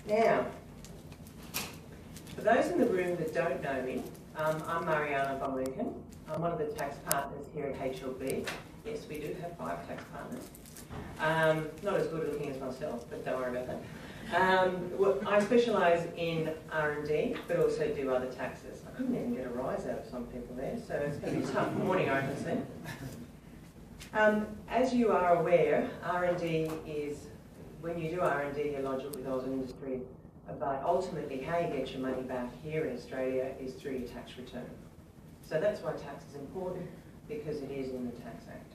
Now, for those in the room that don't know me, I'm Mariana von Lincoln. I'm one of the tax partners here at HLB. Yes, we do have 5 tax partners. Not as good looking as myself, but don't worry about that. I specialise in R&D, but also do other taxes. I couldn't even get a rise out of some people there, so it's going to be a tough morning, I can see. As you are aware, R&D is, when you do R&D, you're lodged with Oz industry, but ultimately how you get your money back here in Australia is through your tax return. So that's why tax is important, because it is in the Tax Act.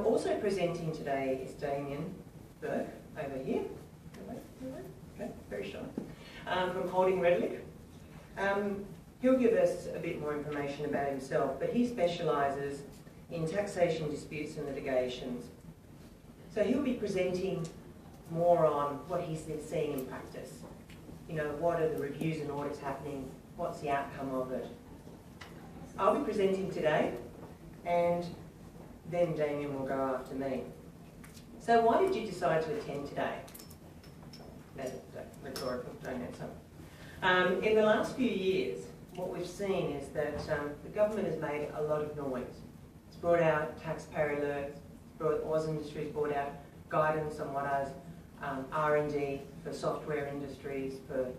Also presenting today is Damien Burke, over here. Okay, very shy. From Holding Redlich. He'll give us a bit more information about himself, but he specialises in taxation disputes and litigations. So he'll be presenting more on what he's been seeing in practice. You know, what are the reviews and audits happening? What's the outcome of it? I'll be presenting today, and then Damien will go after me. So why did you decide to attend today? That's rhetorical, don't answer. In the last few years, what we've seen is that the government has made a lot of noise. It's brought out taxpayer alerts, Oz Industries brought out guidance on what is R&D for software industries, for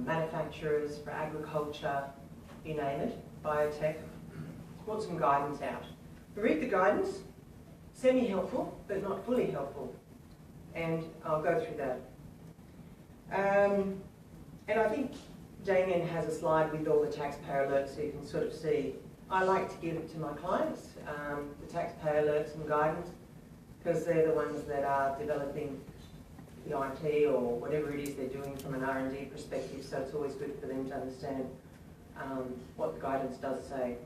manufacturers, for agriculture, you name it, biotech. It's brought some guidance out. Read the guidance, semi-helpful, but not fully helpful. And I'll go through that. And I think Damien has a slide with all the taxpayer alerts so you can sort of see. I like to give it to my clients, the taxpayer alerts and guidance, because they're the ones that are developing the IT or whatever it is they're doing from an R&D perspective, so it's always good for them to understand what the guidance does say.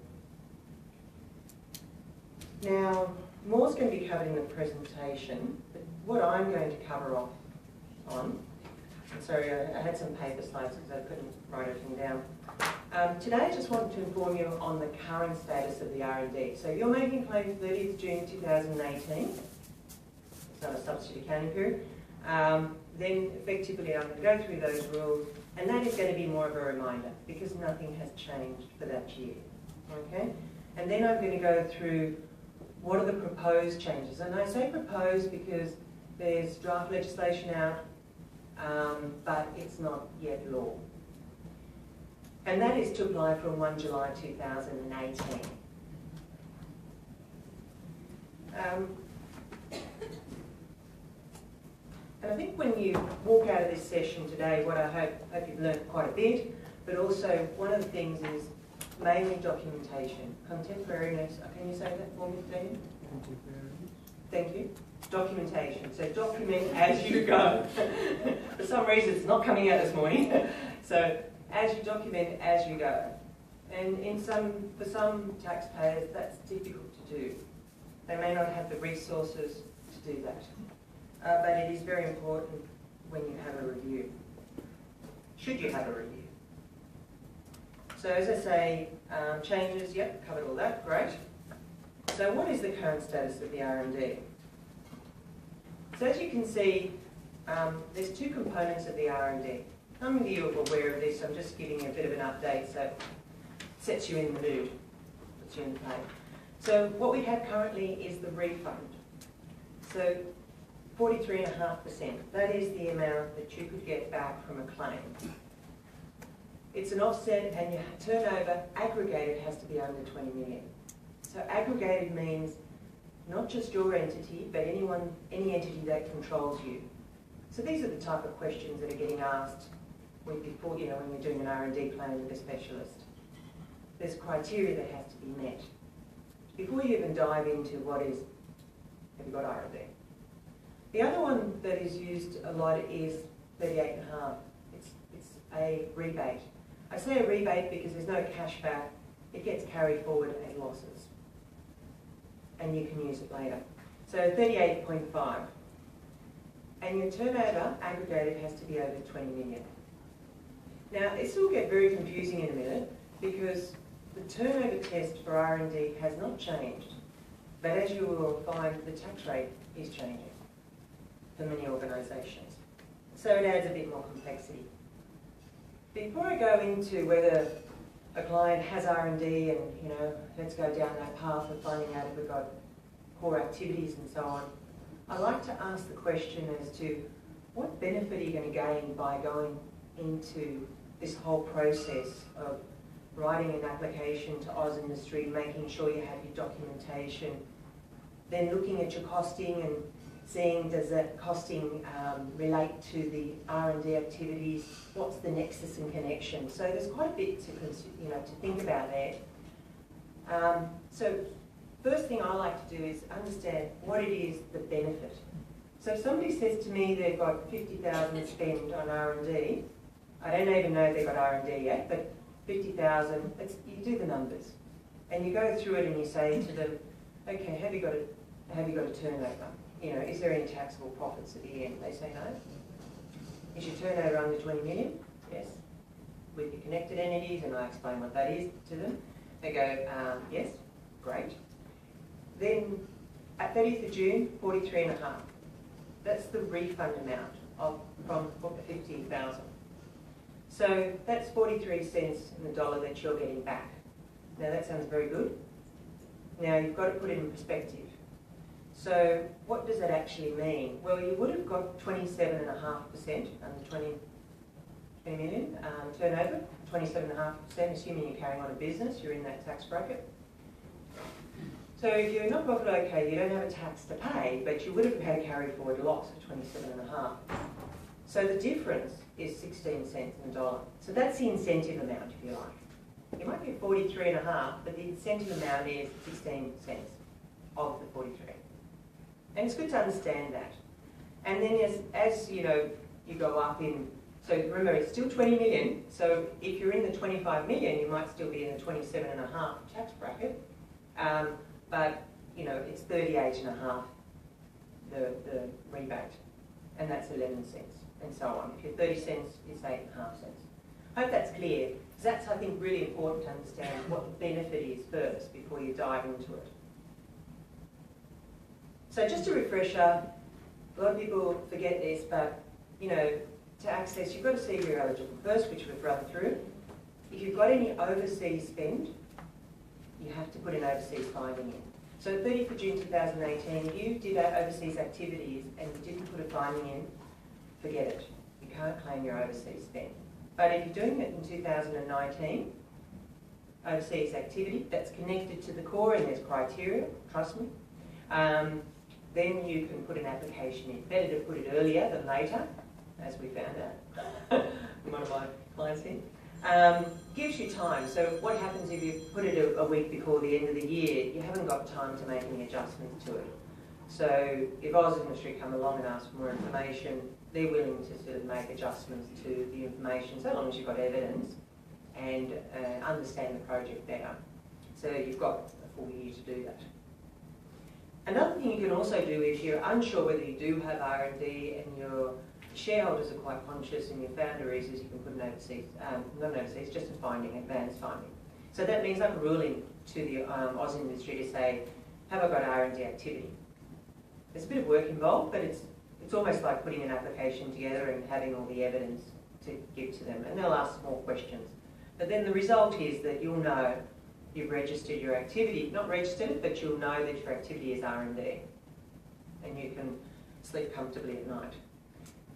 Now, more's going to be covered in the presentation, but what I'm going to cover off on, sorry, I had some paper slides because I couldn't write everything down. Today I just wanted to inform you on the current status of the R&D. So you're making a claim 30th June 2018, it's not a substitute accounting period. Then effectively I'm going to go through those rules, and that is going to be more of a reminder because nothing has changed for that year. Okay? And then I'm going to go through what are the proposed changes. And I say proposed because there's draft legislation out, but it's not yet law. And that is to apply from 1 July 2018. And I think when you walk out of this session today, what I hope you've learned quite a bit, but also one of the things is mainly documentation. Contemporaneous, can you say that for me, Damien? Thank you. Documentation. So document as you go. For some reason it's not coming out this morning. So as you document as you go. And for some taxpayers that's difficult to do. They may not have the resources to do that. But it is very important when you have a review. Should you have a review? So as I say, changes, yep, covered all that, great. So what is the current status of the R&D? So as you can see, there's 2 components of the R&D. Some of you are aware of this, I'm just giving you a bit of an update so it sets you in the mood, puts you in the play. So what we have currently is the refund. So 43.5%, that is the amount that you could get back from a claim. It's an offset and your turnover aggregated has to be under 20 million. So aggregated means not just your entity, but any entity that controls you. So these are the type of questions that are getting asked when you're doing an R&D claim with a specialist. There's criteria that has to be met. Before you even dive into have you got R&D? The other one that is used a lot is 38.5. It's a rebate. I say a rebate because there's no cash back. It gets carried forward as losses. And you can use it later. So 38.5. And your turnover aggregated has to be over 20 million. Now, this will get very confusing in a minute because the turnover test for R&D has not changed. But as you will find, the tax rate is changing for many organisations. So it adds a bit more complexity. Before I go into whether a client has R&D and, you know, let's go down that path of finding out if we've got core activities and so on, I like to ask the question as to what benefit are you going to gain by going into this whole process of writing an application to Oz Industry, making sure you have your documentation, then looking at your costing and seeing does that costing relate to the R&D activities, what's the nexus and connection. So there's quite a bit to, to think about there. So first thing I like to do is understand what it is, the benefit. So if somebody says to me they've got 50,000 spend on R&D, I don't even know if they've got R&D yet, but 50,000, you do the numbers. And you go through it and you say to them, okay, have you got a turnover? You know, is there any taxable profits at the end? They say no. Is your turnover under 20 million? Yes. With your connected entities, and I explain what that is to them. They go, yes, great. Then at 30th of June, 43.5. That's the refund amount from 50,000. So that's 43 cents in the dollar that you're getting back. Now that sounds very good. Now you've got to put it in perspective. So what does that actually mean? Well, you would have got 27.5% under 20 million turnover, 27.5%, assuming you're carrying on a business, you're in that tax bracket. So if you're not profit okay, you don't have a tax to pay, but you would have had a carry forward loss of 27.5. So the difference is 16 cents in the dollar. So that's the incentive amount, if you like. It might be 43.5, but the incentive amount is 16 cents of the 43. And it's good to understand that. And then as you know, you go up in, so remember it's still 20 million, so if you're in the 25 million, you might still be in the 27.5 tax bracket, but you know, it's 38.5 the rebate, and that's 11 cents, and so on. If you're 30 cents, it's 8.5 cents. I hope that's clear, because that's, I think, really important to understand what the benefit is first before you dive into it. So just a refresher, a lot of people forget this, but you know, to access, you've got to see if you're eligible first, which we've run through. If you've got any overseas spend, you have to put an overseas finding in. So 30th of June 2018, if you did overseas activities and you didn't put a finding in, forget it. You can't claim your overseas spend. But if you're doing it in 2019, overseas activity that's connected to the core and there's criteria, trust me, then you can put an application in. Better to put it earlier than later, as we found out. One of my clients here. Gives you time. So what happens if you put it a week before the end of the year? You haven't got time to make any adjustments to it. So if Oz Industry come along and ask for more information, they're willing to sort of make adjustments to the information, so long as you've got evidence and understand the project better. So you've got a full year to do that. Another thing you can also do if you're unsure whether you do have R&D and your shareholders are quite conscious and your founder is you can put an overseas, not an overseas, just a finding, advanced finding. So that means like a ruling to the Oz Industry to say, have I got R&D activity? There's a bit of work involved, but it's almost like putting an application together and having all the evidence to give to them, and they'll ask more questions. But then the result is that you'll know you've registered your activity, not registered it, but you'll know that your activity is R&D, and you can sleep comfortably at night.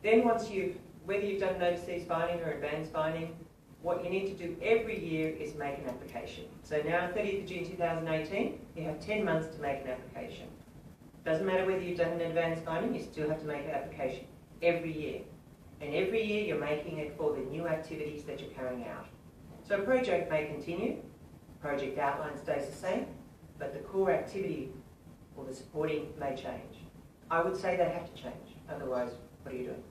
Then once whether you've done an overseas finding or advanced finding, what you need to do every year is make an application. So now, 30th of June 2018, you have 10 months to make an application. Doesn't matter whether you've done an advanced finding, you still have to make an application every year. And every year you're making it for the new activities that you're carrying out. So a project may continue, project outline stays the same, but the core activity or the supporting may change. I would say they have to change, otherwise what are you doing?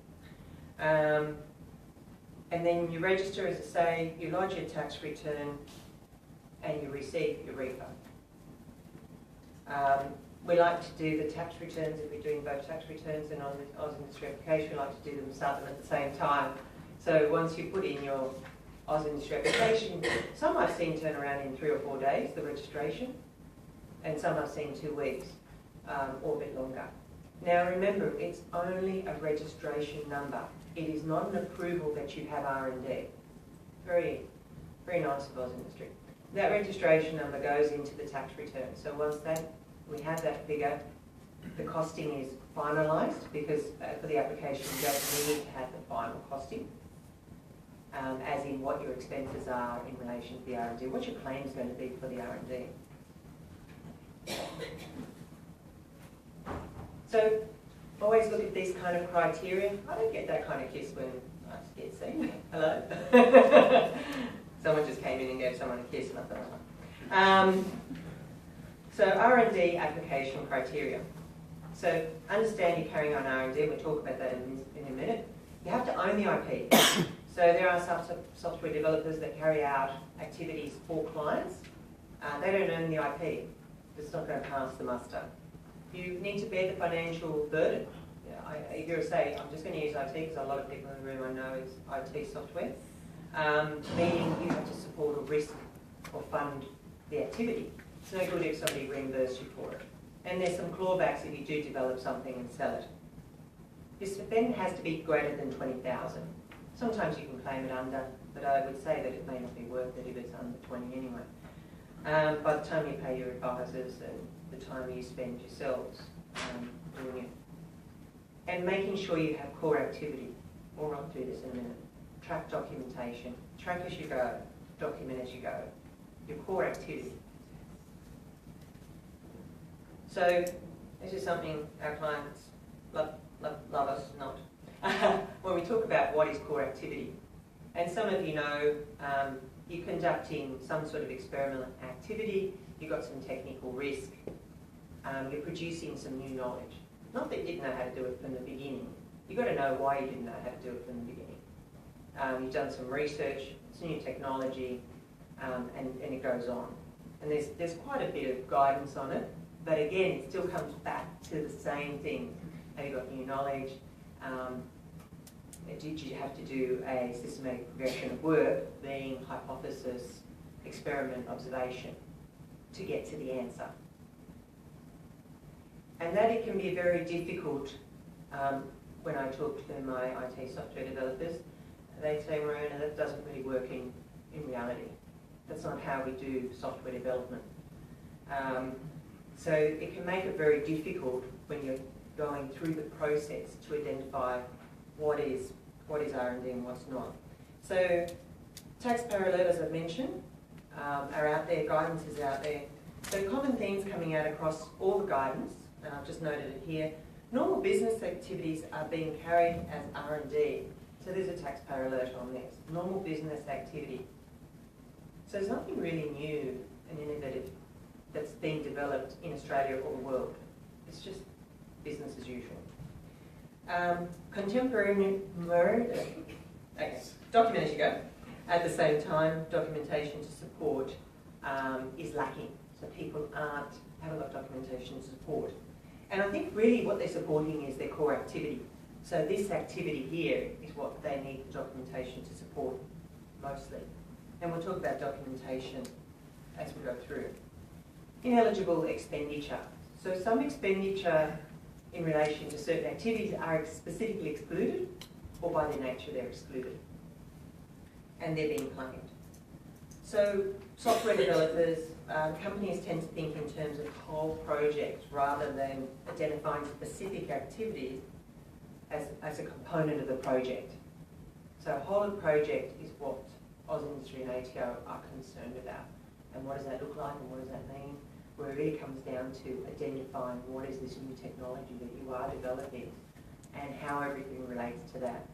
And then you register, as I say, you lodge your tax return and you receive your refund. We like to do the tax returns, if we're doing both tax returns and on the Oz Industry application, we like to do them, start them at the same time. So once you put in your Oz Industry application, some I've seen turn around in 3 or 4 days, the registration, and some I've seen 2 weeks, or a bit longer. Now remember, it's only a registration number. It is not an approval that you have R&D. Very, very nice of Oz Industry. That registration number goes into the tax return. So once we have that figure, the costing is finalised, because for the application you don't need to have the final costing, as in what your expenses are in relation to the R&D. What your claim is going to be for the R&D. So always look at these kind of criteria. I don't get that kind of kiss when I get seen. Hello? Someone just came in and gave someone a kiss, and I thought, so R&D application criteria. So understand you're carrying on R&D. We'll talk about that in a minute. You have to own the IP. So there are some software developers that carry out activities for clients. They don't own the IP. It's not going to pass the muster. You need to bear the financial burden. If you say, I'm just going to use IT, because a lot of people in the room I know is IT software, meaning you have to support or risk or fund the activity. It's no good if somebody reimburses you for it. And there's some clawbacks if you do develop something and sell it. This spend has to be greater than 20,000. Sometimes you can claim it under, but I would say that it may not be worth it if it's under 20 anyway. By the time you pay your advisors and the time you spend yourselves doing it. And making sure you have core activity. We'll run through this in a minute. Track documentation. Track as you go. Document as you go. Your core activity. So this is something our clients love us not. When we talk about what is core activity. And some of you know you're conducting some sort of experimental activity, you've got some technical risk, you're producing some new knowledge. Not that you didn't know how to do it from the beginning. You've got to know why you didn't know how to do it from the beginning. You've done some research, it's new technology, and it goes on. And there's quite a bit of guidance on it, but again, it still comes back to the same thing. Have you got new knowledge? Did you have to do a systematic progression of work, being hypothesis, experiment, observation, to get to the answer? And that it can be very difficult when I talk to my IT software developers. They say, Marona, that doesn't really work in reality. That's not how we do software development. So it can make it very difficult when you're going through the process to identify what is R&D and what's not. So taxpayer alert, as I've mentioned, are out there, guidance is out there. So common themes coming out across all the guidance, and I've just noted it here. Normal business activities are being carried as R&D. So there's a taxpayer alert on this. Normal business activity. So there's nothing really new and innovative that's being developed in Australia or the world. It's just business as usual. Contemporary document as you go. At the same time, documentation to support is lacking. So people haven't got documentation to support. And I think really what they're supporting is their core activity. So this activity here is what they need the documentation to support mostly. And we'll talk about documentation as we go through. Ineligible expenditure. So some expenditure in relation to certain activities are specifically excluded, or by their nature they're excluded, and they're being claimed. So software developers, companies tend to think in terms of whole projects rather than identifying specific activities as a component of the project. So whole of project is what Oz Industry and ATO are concerned about. And what does that look like and what does that mean? Where it really comes down to identifying what is this new technology that you are developing and how everything relates to that.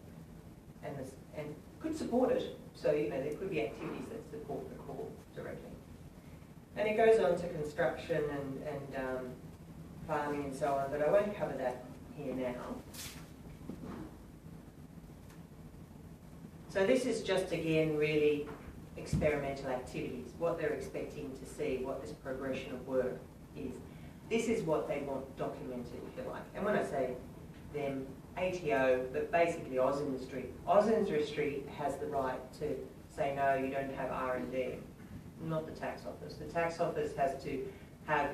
And could support it. So, you know, there could be activities that support the core directly. And it goes on to construction and farming and so on, but I won't cover that here now. So this is just, again, really experimental activities, what they're expecting to see, what this progression of work is. This is what they want documented, if you like. And when I say them, ATO, but basically Oz Industry. Oz Industry has the right to say, no, you don't have R&D, not the tax office. The tax office has to have,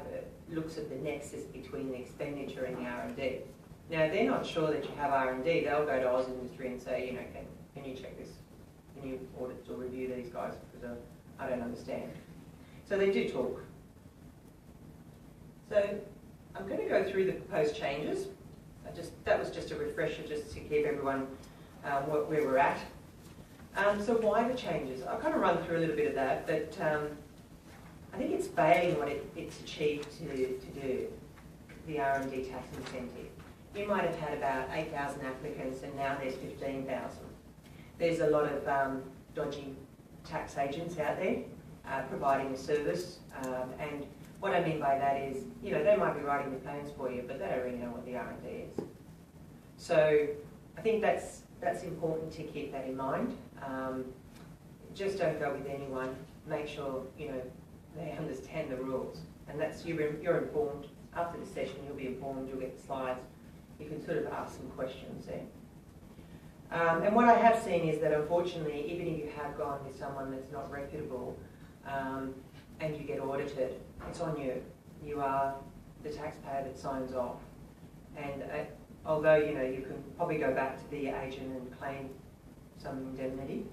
looks at the nexus between the expenditure and the R&D. Now, they're not sure that you have R&D. They'll go to Oz Industry and say, you know, can you check this? Can you audit or review these guys? Because I don't understand. So they do talk. So I'm going to go through the proposed changes. That was just a refresher just to keep everyone where we're at. So why the changes? I'll kind of run through a little bit of that, but I think it's failing what it's achieved to do, the R&D tax incentive. You might have had about 8,000 applicants and now there's 15,000. There's a lot of dodgy tax agents out there providing a service, and what I mean by that is, you know, they might be writing the plans for you, but they don't really know what the R&D is. So I think that's important to keep that in mind. Just don't go with anyone. Make sure, you know, they understand the rules, and that's you're informed. After the session, you'll be informed. You'll get the slides. You can sort of ask some questions there. And what I have seen is that, unfortunately, even if you have gone with someone that's not reputable and you get audited, it's on you. You are the taxpayer that signs off. And although, you know, you can probably go back to the agent and claim some indemnity,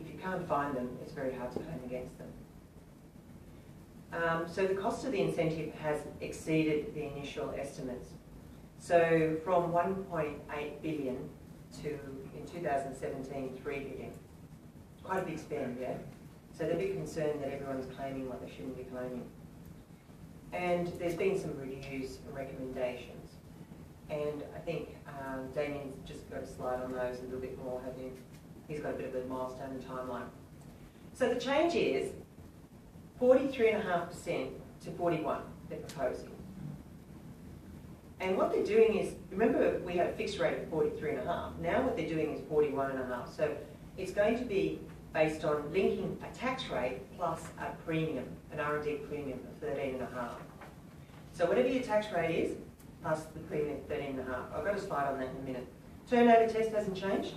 if you can't find them, it's very hard to claim against them. So the cost of the incentive has exceeded the initial estimates. So from 1.8 billion to, in 2017, 3 billion. Quite a big spend, yeah? So they're a bit concerned that everyone's claiming what they shouldn't be claiming. And there's been some reviews and recommendations. And I think Damien's just got a slide on those a little bit more, hasn't he? He's got a bit of a milestone and timeline. So the change is 43.5% to 41% they're proposing. And what they're doing is, remember we had a fixed rate of 43.5. Now what they're doing is 41.5. So it's going to be based on linking a tax rate plus a premium, an R&D premium of 13.5. So whatever your tax rate is, plus the premium of 13.5. I've got a slide on that in a minute. Turnover test hasn't changed.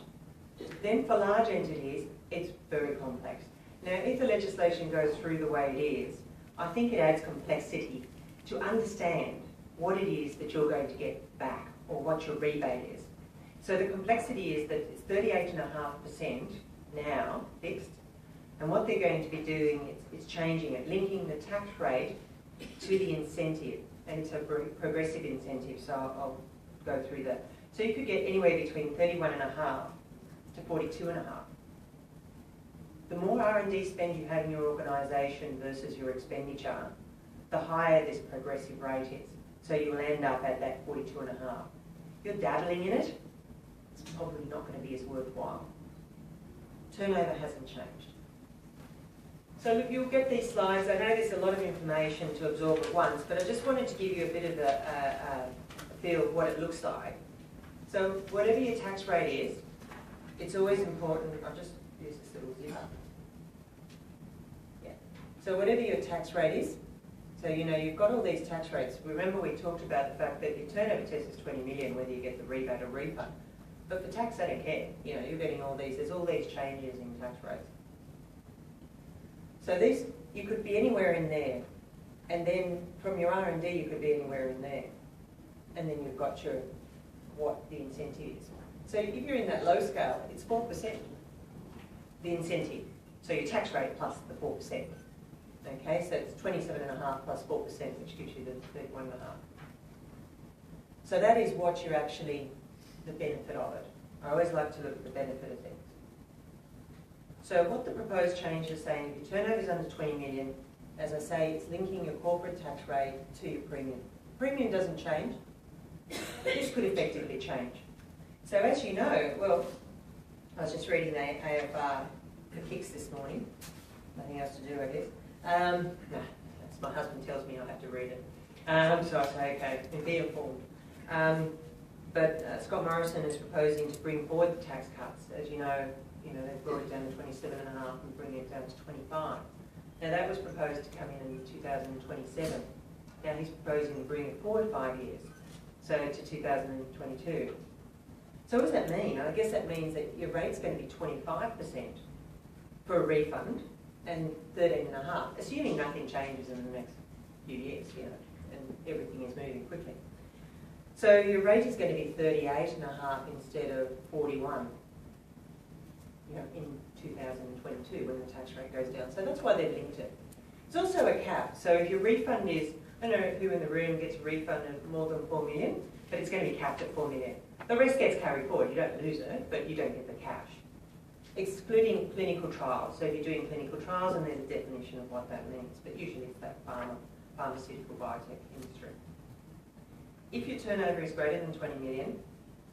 Then for large entities, it's very complex. Now, if the legislation goes through the way it is, I think it adds complexity to understand what it is that you're going to get back or what your rebate is. So the complexity is that it's 38.5% now fixed, and what they're going to be doing is changing it, linking the tax rate to the incentive, and it's a progressive incentive, so I'll go through that. So you could get anywhere between 31.5 to 42.5. The more R&D spend you have in your organisation versus your expenditure, the higher this progressive rate is. So you'll end up at that 42.5. If you're dabbling in it, it's probably not going to be as worthwhile. Turnover hasn't changed. So look, you'll get these slides. I know there's a lot of information to absorb at once, but I just wanted to give you a bit of a feel of what it looks like. So whatever your tax rate is, it's always important. I'll just use this little zip. Yeah. So whatever your tax rate is, so you know you've got all these tax rates. Remember we talked about the fact that your turnover test is 20 million, whether you get the rebate or refund. But for tax, they don't care. You know, you're getting all these. There's all these changes in tax rates. So these, you could be anywhere in there, and then from your R&D, you could be anywhere in there, and then you've got your what the incentive is. So if you're in that low scale, it's 4%, the incentive. So your tax rate plus the 4%. Okay, so it's 27.5 plus 4%, which gives you the 31.5. So that is what you're actually, the benefit of it. I always like to look at the benefit of things. So what the proposed change is saying, if your turnover is under 20 million, as I say, it's linking your corporate tax rate to your premium. Premium doesn't change, but this could effectively change. So as you know, well, I was just reading the AFR for kicks this morning. Nothing else to do, I guess. No, that's my husband tells me I have to read it. So I say, okay, and be informed. But Scott Morrison is proposing to bring forward the tax cuts. As you know, they've brought it down to 27.5 and bringing it down to 25. Now that was proposed to come in 2027. Now he's proposing to bring it forward 5 years, so to 2022. So what does that mean? I guess that means that your rate's going to be 25% for a refund and 13.5, assuming nothing changes in the next few years, and everything is moving quickly. So your rate is going to be 38.5 instead of 41, in 2022 when the tax rate goes down. So that's why they've linked it. It's also a cap. So if your refund is, I don't know who in the room gets a refund of more than 4 million, but it's going to be capped at 4 million. The rest gets carried forward. You don't lose it, but you don't get the cash. Excluding clinical trials. So if you're doing clinical trials, and there's a definition of what that means, but usually it's that pharmaceutical biotech industry. If your turnover is greater than 20 million,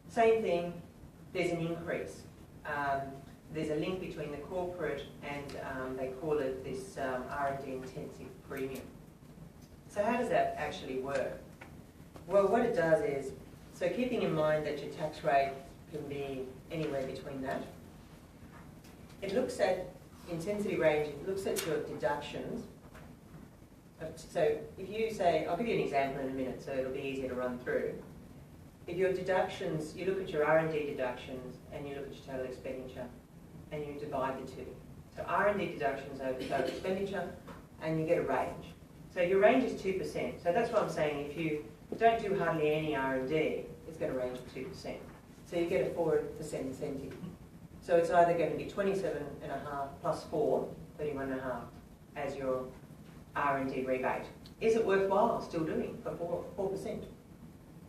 same thing, there's an increase. There's a link between the corporate and they call it this R&D intensive premium. So how does that actually work? Well, what it does is, so keeping in mind that your tax rate can be anywhere between that, it looks at intensity range, it looks at your deductions. So if you say, I'll give you an example in a minute so it'll be easier to run through. If your deductions, you look at your R&D deductions and you look at your total expenditure and you divide the two. So R&D deductions over total expenditure and you get a range. So your range is 2%. So that's what I'm saying, if you don't do hardly any R&D, it's got a range of 2%. So you get a 4% incentive. So it's either going to be 27.5 plus 4, 31.5 as your R&D rebate. Is it worthwhile still doing for 4%?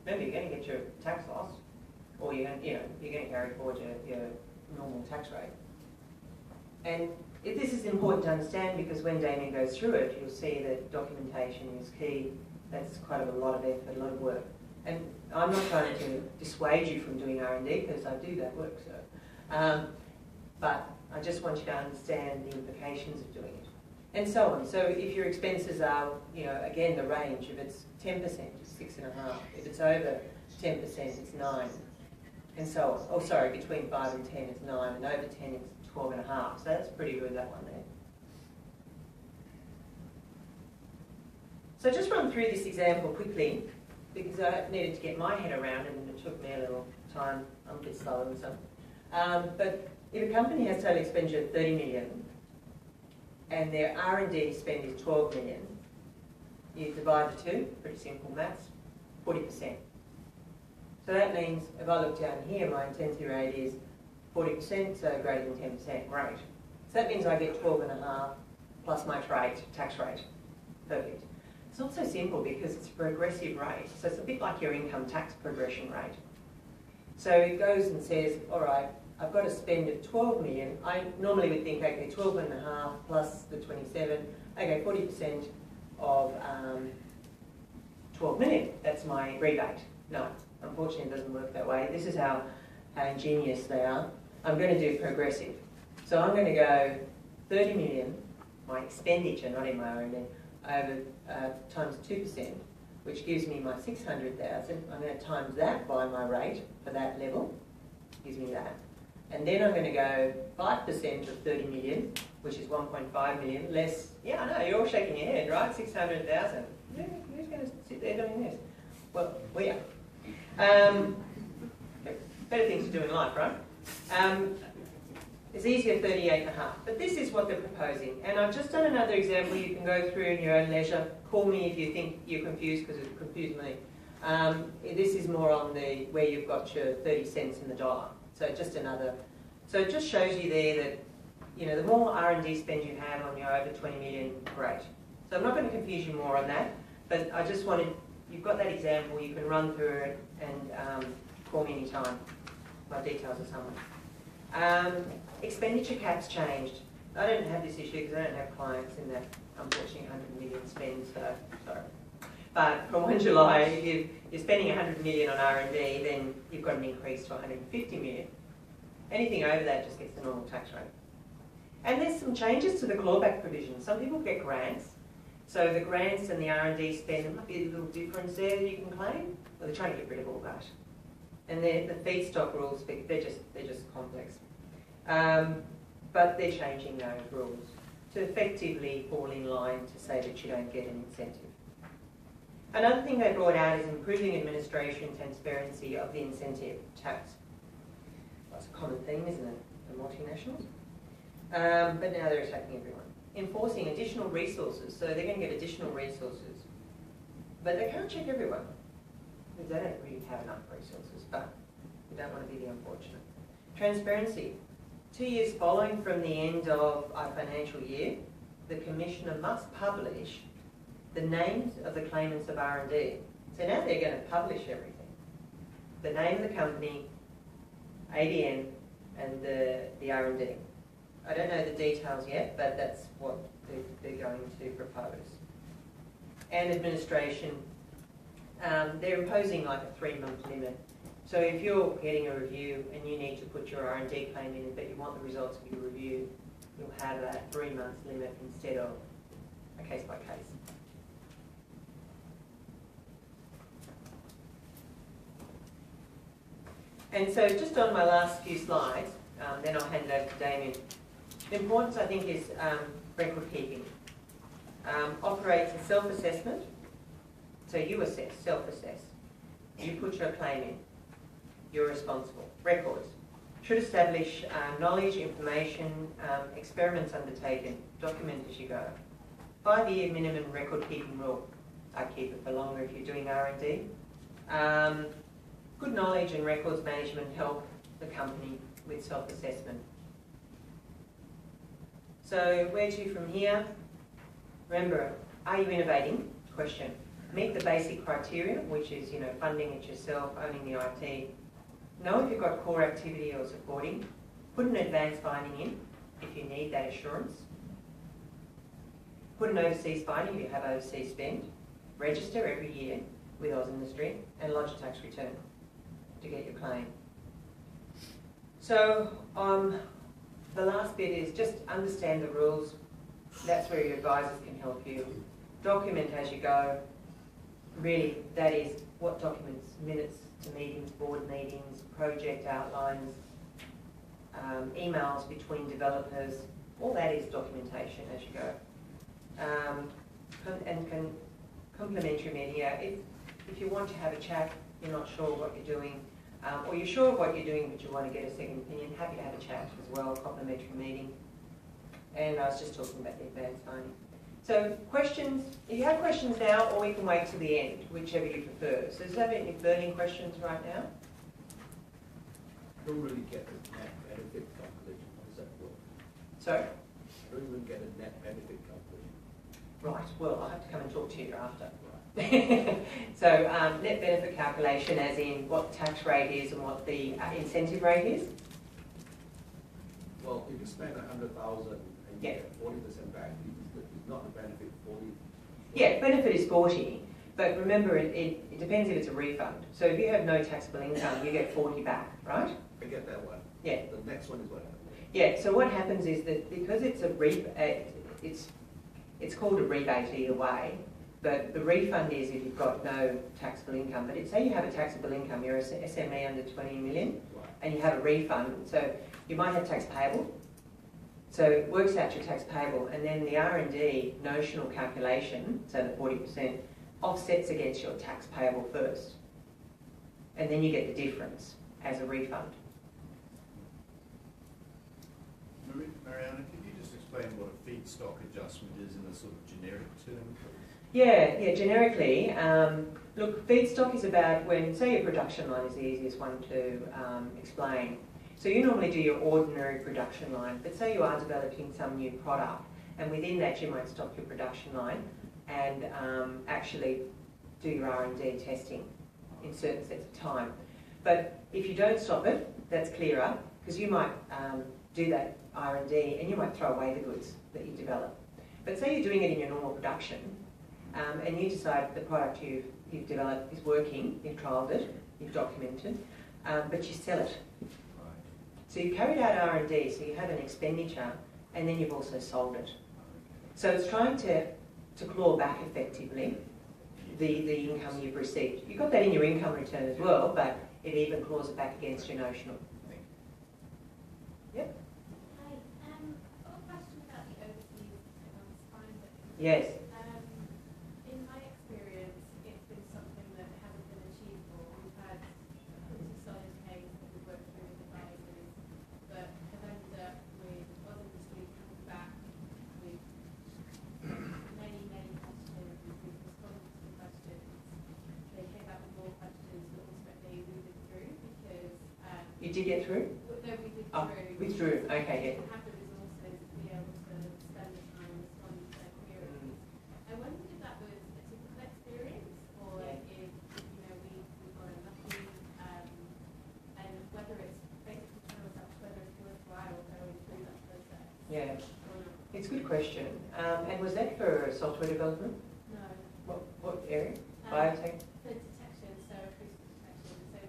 Remember, you're going to get your tax loss, or you're going to carry forward your normal tax rate. And this is important to understand because when Damien goes through it, you'll see that documentation is key. That's quite a lot of effort, a lot of work. And I'm not trying to dissuade you from doing R&D because I do that work. So, but I just want you to understand the implications of doing it. And so on. So if your expenses are, again, the range, if it's 10%, it's 6.5. If it's over 10%, it's 9. And so on. Oh, sorry, between 5 and 10, it's 9. And over 10, it's 12.5. So that's pretty good, that one there. So just run through this example quickly, because I needed to get my head around it, and it took me a little time. I'm a bit slow and so. But if a company has total expenditure of 30 million, and their R&D spend is 12 million, you divide the two, pretty simple maths, 40%. So that means if I look down here, my intensity rate is 40%, so greater than 10%, great. So that means I get 12.5 plus my tax rate, perfect. It's not so simple because it's a progressive rate, so it's a bit like your income tax progression rate. So it goes and says, all right, I've got a spend of 12 million. I normally would think, okay, 12.5 plus the 27, okay, 40% of 12 million. That's my rebate. No, unfortunately it doesn't work that way. This is how ingenious they are. I'm going to do progressive. So I'm going to go 30 million, my expenditure, not in my R&D, over times 2%, which gives me my 600,000. I'm going to times that by my rate for that level, gives me that. And then I'm going to go 5% of 30 million, which is 1.5 million, less, yeah, I know, you're all shaking your head, right? 600,000. Who's going to sit there doing this? Well, we are. Better things to do in life, right? It's easier 38.5. But this is what they're proposing. And I've just done another example you can go through in your own leisure. Call me if you think you're confused, because it confused me. This is more on the where you've got your 30 cents in the dollar. So just another. So it just shows you there that, the more R&D spend you have on your over 20 million, great. So I'm not going to confuse you more on that, but I just wanted, you've got that example, you can run through it and call me anytime. My details are somewhere. Expenditure caps changed. I don't have this issue because I don't have clients in that, unfortunately, 100 million spend, so sorry. But from 1 July, if you're spending 100 million on R&D, then you've got an increase to 150 million. Anything over that just gets the normal tax rate. And there's some changes to the clawback provision. Some people get grants. So the grants and the R&D spend, there might be a little difference there that you can claim. Well, they're trying to get rid of all that. And the feedstock rules, they're just complex. But they're changing those rules to effectively fall in line to say that you don't get an incentive. Another thing they brought out is improving administration transparency of the incentive tax. That's a common theme, isn't it, for multinationals? But now they're attacking everyone. Enforcing additional resources, so they're going to get additional resources. But they can't check everyone. because they don't really have enough resources, but we don't want to be the unfortunate. Transparency. 2 years following from the end of our financial year, the Commissioner must publish the names of the claimants of R&D. So now they're going to publish everything. The name of the company, ABN, and the R&D. I don't know the details yet, but that's what they're going to propose. And administration, they're imposing like a 3-month limit. So if you're getting a review and you need to put your R&D claim in, but you want the results of your review, you'll have that 3-month limit instead of a case by case. And so just on my last few slides, then I'll hand it over to Damien. The importance, I think, is record keeping. Operates a self-assessment. So you assess, self-assess. You put your claim in. You're responsible. Records. Should establish knowledge, information, experiments undertaken. Document as you go. 5-year minimum record keeping rule. I keep it for longer if you're doing R&D. Good knowledge and records management help the company with self-assessment. So where to from here? Remember, are you innovating? Question. Meet the basic criteria, which is, funding it yourself, owning the IT. Know if you've got core activity or supporting. Put an advanced finding in if you need that assurance. Put an overseas finding if you have overseas spend. Register every year with Oz Industry and lodge a tax return to get your claim. So the last bit is just understand the rules. That's where your advisors can help you. Document as you go. Really, that is what documents, minutes to meetings, board meetings, project outlines, emails between developers. All that is documentation as you go. And complementary media. If you want to have a chat, you're not sure what you're doing, or you're sure of what you're doing but you want to get a second opinion, happy to have a chat as well, complimentary meeting. And I was just talking about the advanced finding. So questions, if you have questions now, or we can wait till the end, whichever you prefer. So does that have any burning questions right now? I don't really get the net benefit calculation. How does that work? Sorry? I don't even get a net benefit calculation. Right, well, I'll have to come and talk to you after. Right. So net benefit calculation as in what the tax rate is and what the incentive rate is? Well, if you spend 100,000 and you get 40% back, it's not the benefit 40. Yeah, benefit is 40, but remember it depends if it's a refund. So if you have no taxable income, you get 40 back, right? I get that one. Yeah. The next one is what happens. Yeah, so what happens is that because it's a it's called a rebate either way, but the refund is if you've got no taxable income. But say you have a taxable income, you're a SME under 20 million, Right. and you have a refund, so you might have tax payable. So it works out your tax payable, and then the R&D notional calculation, so the 40%, offsets against your tax payable first. And then you get the difference as a refund. Mariana, can you just explain what a feedstock adjustment is in a sort of generic term? Yeah, generically, look, feedstock is about when, say your production line is the easiest one to explain. So you normally do your ordinary production line, but say you are developing some new product, and within that you might stop your production line and actually do your R&D testing in certain sets of time. But if you don't stop it, that's clearer, because you might do that R&D and you might throw away the goods that you develop. But say you're doing it in your normal production, and you decide the product you've developed is working, you've trialled it, you've documented, but you sell it. So you carried out R&D, so you have an expenditure, and then you've also sold it. So it's trying to claw back effectively the income you've received. You've got that in your income return as well, but it even claws it back against your notional. Yep. Hi, I've got a question about the overseas finding. Yes. In my experience, it's been something that hasn't been achievable. We've had solid case that we've worked through with advisors, but have ended up with other industry coming back with many questions. We've responded to the questions. They came back with more questions. Did you get through? No, we did Oh, through. withdrew. Okay, What happened is also to be able to spend the time responding to their queries. I wondered if that was a typical experience or if, we got unlucky, and whether it's basically trying to assess whether it's worthwhile going through that process. Yeah, Or not. it's a good question. And was that for software development? No. What area? Um, Biotech? For detection, so acoustic detection, so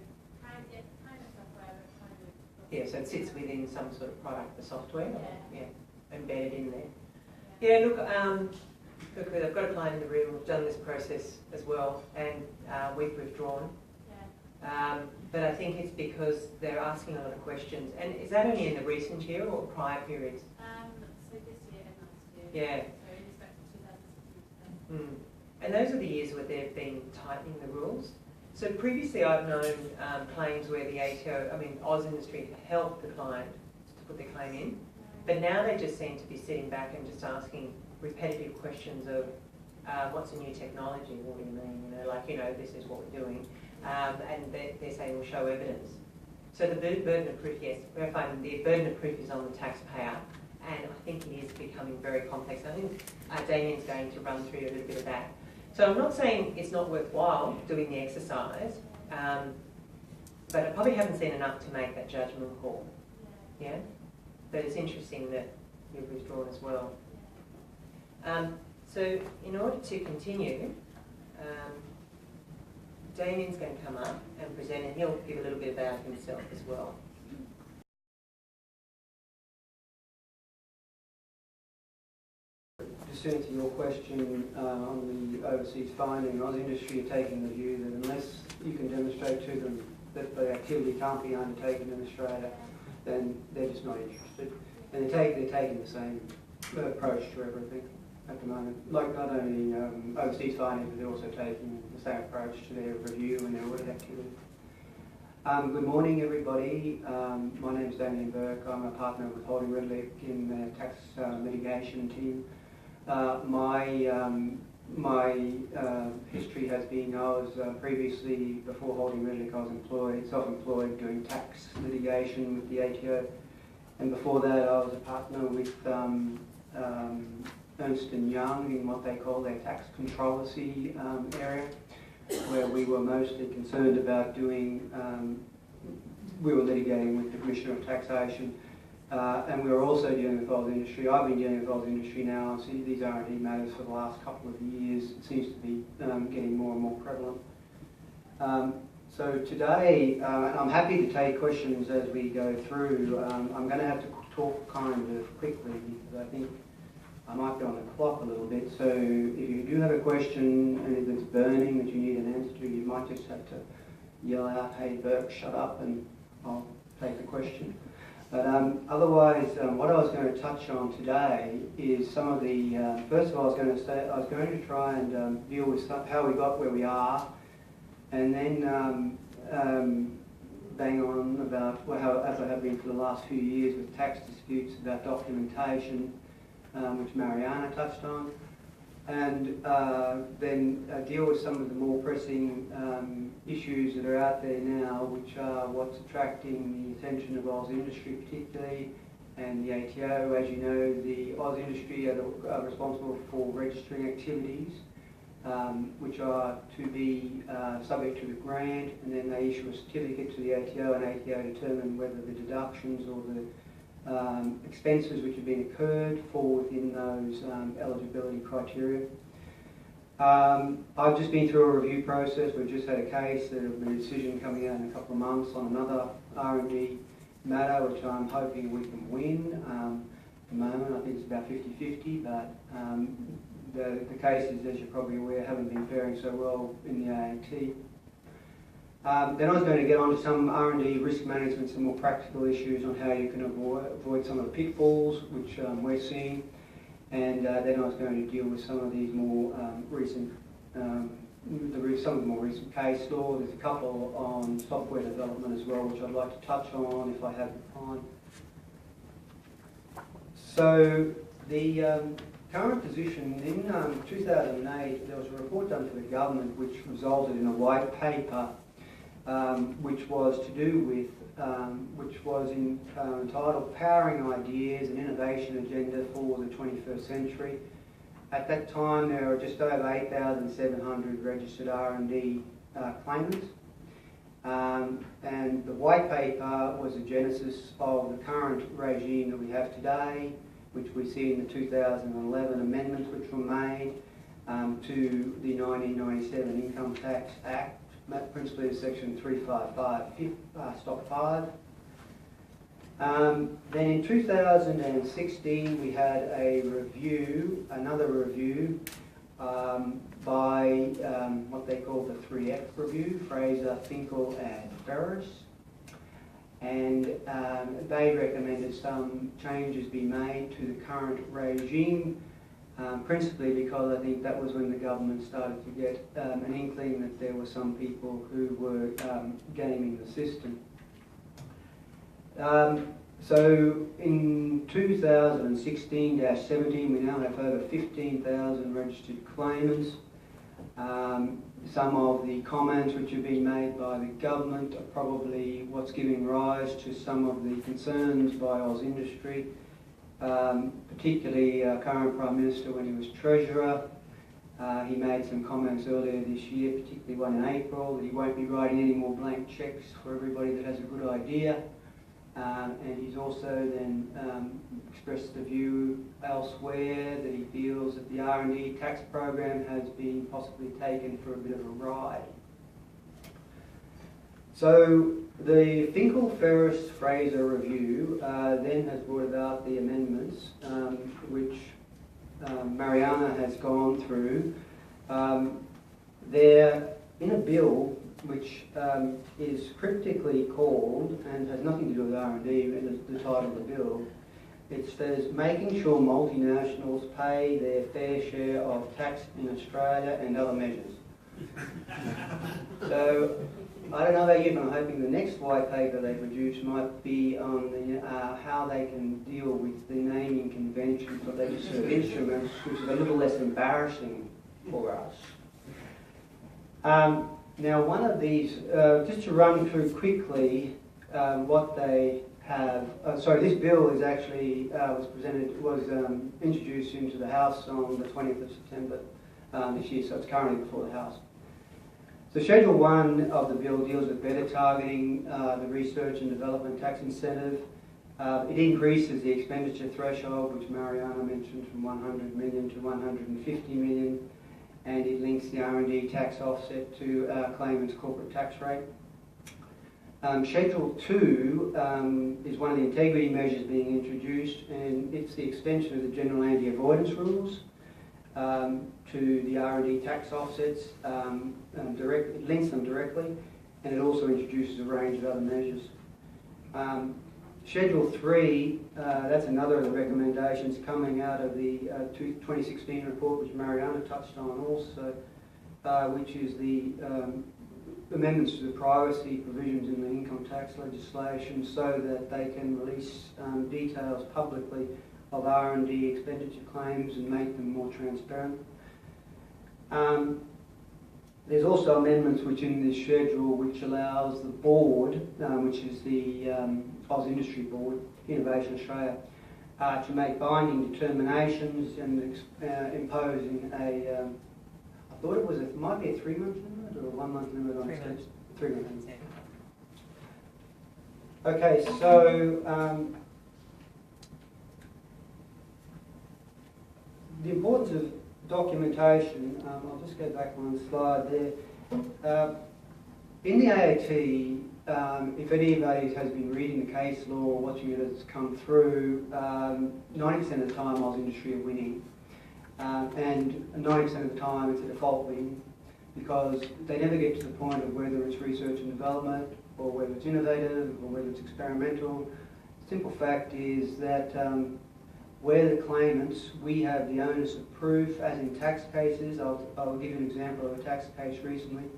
kind of software, but kind of. Yeah, so it sits within some sort of product, the software? Or, Yeah. yeah, embedded in there. Yeah. Yeah, look, I've got a client in the room. We've done this process as well, and we've withdrawn. Yeah. But I think it's because they're asking a lot of questions. And is that only in the recent year or prior periods? So this year and last year. Yeah. So in respect to 2016. And those are the years where they've been tightening the rules. So previously I've known claims where the ATO, Oz Industry helped the client to put their claim in, but now they just seem to be sitting back and just asking repetitive questions of what's a new technology, what do you mean, this is what we're doing, and they're saying we'll show evidence. So the burden of proof, yes, verifying the burden of proof is on the taxpayer, and I think it is becoming very complex. I think Damien's going to run through a little bit of that. So I'm not saying it's not worthwhile doing the exercise, but I probably haven't seen enough to make that judgment call. Yeah? But it's interesting that you've withdrawn as well. So in order to continue, Damien's going to come up and present, and he'll give a little bit about himself as well. Just to answer your question on the overseas finding, Oz Industry are taking the view that unless you can demonstrate to them that the activity can't be undertaken in Australia, then they're just not interested. And they're taking the same approach to everything at the moment. Like not only overseas findings, but they're also taking the same approach to their review and their audit activity. Good morning, everybody. My name is Damien Burke. I'm a partner with Holding Redlich in the tax litigation team. My history has been, I was previously, before Holding Redlich, I was self-employed doing tax litigation with the ATO, and before that I was a partner with Ernst & Young in what they call their tax controversy area, where we were mostly concerned about doing, we were litigating with the Commissioner of Taxation, and we were also dealing with Oz Industry. I've been dealing with Oz Industry now, so these R&D matters for the last couple of years. It seems to be getting more and more prevalent. So today, and I'm happy to take questions as we go through. I'm going to have to talk kind of quickly because I think I might be on the clock a little bit. So if you do have a question and if it's burning that you need an answer to, you might just have to yell out, "Hey Burke, shut up," and I'll take the question. But otherwise, what I was going to touch on today is some of the. First of all, I was going to try and deal with how we got where we are, and then bang on about how, as I have been for the last few years with tax disputes about documentation, which Mariana touched on, and then deal with some of the more pressing issues that are out there now, which are what's attracting the attention of Oz Industry particularly, and the ATO. As you know, the Oz Industry are responsible for registering activities, which are to be subject to the grant, and then they issue a certificate to the ATO, and ATO determine whether the deductions or the expenses which have been incurred fall within those eligibility criteria. I've just been through a review process. We've just had a case, there'll be a decision coming out in a couple of months on another R&D matter, which I'm hoping we can win. At the moment, I think it's about 50-50, but the cases, as you're probably aware, haven't been faring so well in the AAT. Then I was going to get on to some R&D risk management, some more practical issues on how you can avoid some of the pitfalls which we're seeing, and then I was going to deal with some of these more recent, some of the more recent case law. There's a couple on software development as well, which I'd like to touch on if I have the time. So the current position, in 2008, there was a report done for the government which resulted in a white paper which was to do with which was entitled Powering Ideas and Innovation Agenda for the 21st Century. At that time, there were just over 8,700 registered R&D claimants. And the white paper was the genesis of the current regime that we have today, which we see in the 2011 amendments which were made to the 1997 Income Tax Act, principally section 355, stop 5. Then in 2016 we had another review by what they call the 3F review, Fraser, Finkel and Ferris. And they recommended some changes be made to the current regime, principally because I think that was when the government started to get an inkling that there were some people who were gaming the system. So in 2016-17 we now have over 15,000 registered claimants. Some of the comments which have been made by the government are probably what's giving rise to some of the concerns by Oz Industry, particularly our current Prime Minister when he was Treasurer. He made some comments earlier this year, particularly one in April, that he won't be writing any more blank cheques for everybody that has a good idea. And he's also then expressed the view elsewhere that he feels that the R&D tax program has been possibly taken for a bit of a ride. So the Finkel-Ferris-Fraser review then has brought about the amendments which Mariana has gone through. They're in a bill which is cryptically called, and has nothing to do with R&D in the title of the bill. It says, making sure multinationals pay their fair share of tax in Australia and other measures. So, I don't know about you, but I'm hoping the next white paper they produce might be on the, how they can deal with the naming convention for legislative instruments, which is a little less embarrassing for us. Now, one of these, just to run through quickly what they have. This bill is actually was introduced into the House on the 20th of September this year, so it's currently before the House. So Schedule 1 of the bill deals with better targeting the research and development tax incentive. It increases the expenditure threshold, which Mariana mentioned, from 100 million to 150 million. And it links the R&D tax offset to claimant's corporate tax rate. Schedule 2 is one of the integrity measures being introduced, and it's the extension of the general anti-avoidance rules to the R&D tax offsets. It links them directly, and it also introduces a range of other measures. Schedule 3, that's another of the recommendations coming out of the 2016 report, which Mariana touched on also, which is the amendments to the privacy provisions in the income tax legislation so that they can release details publicly of R&D expenditure claims and make them more transparent. There's also amendments which in this schedule which allows the board, which is the Oz Industry Board, Innovation Australia, to make binding determinations and imposing a, I thought it might be a 3-month limit or a 1-month limit on expense. 3 months. Okay, so the importance of documentation, I'll just go back one slide there. In the AAT, if anybody has been reading the case law or watching it as it's come through, 90% of the time Oz Industry are winning. And 90% of the time it's a default win because they never get to the point of whether it's research and development or whether it's innovative or whether it's experimental. The simple fact is that we're the claimants, we have the onus of proof, as in tax cases. I'll give you an example of a tax case recently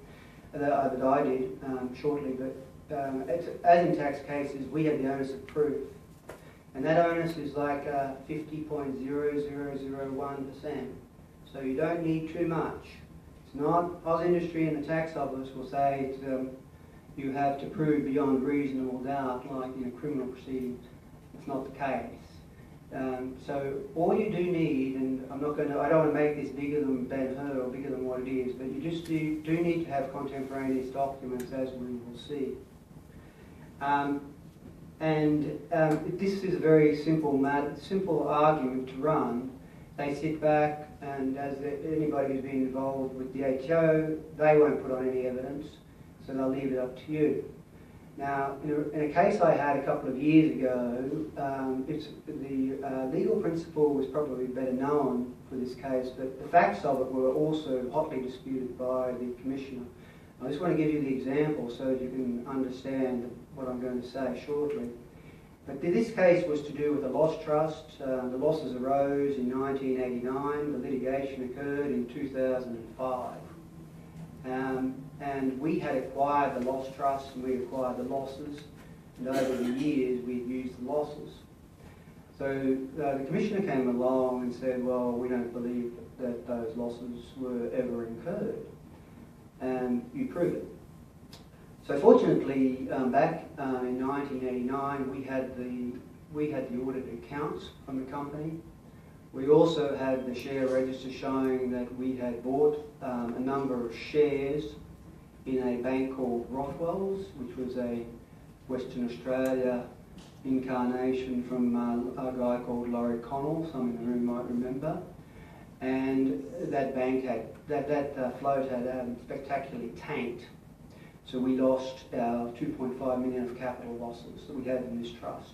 that I did shortly, but as in tax cases, we have the onus of proof. And that onus is like 50.0001%. So you don't need too much. It's not Oz Industry and the tax office will say you have to prove beyond reasonable doubt, like in a criminal proceeding. It's not the case. So all you do need, and I don't want to make this bigger than Ben-Hur or bigger than what it is, but you just do need to have contemporaneous documents, as we will see. This is a very simple argument to run. They sit back, and as anybody who's been involved with the ATO, they won't put on any evidence, so they'll leave it up to you. Now, in a case I had a couple of years ago, the legal principle was probably better known for this case, but the facts of it were also hotly disputed by the Commissioner. I just want to give you the example so that you can understand what I'm going to say shortly. But this case was to do with a loss trust. The losses arose in 1989. The litigation occurred in 2005. And we had acquired the loss trust and we acquired the losses. And over the years, we'd used the losses. So the Commissioner came along and said, well, we don't believe that those losses were ever incurred. And you prove it. So fortunately, back in 1989, we had the audited accounts from the company. We also had the share register showing that we had bought a number of shares in a bank called Rothwell's, which was a Western Australia incarnation from a guy called Laurie Connell, some in the room might remember. And that bank had, that float had spectacularly tanked. So we lost our 2.5 million of capital losses that we had in this trust.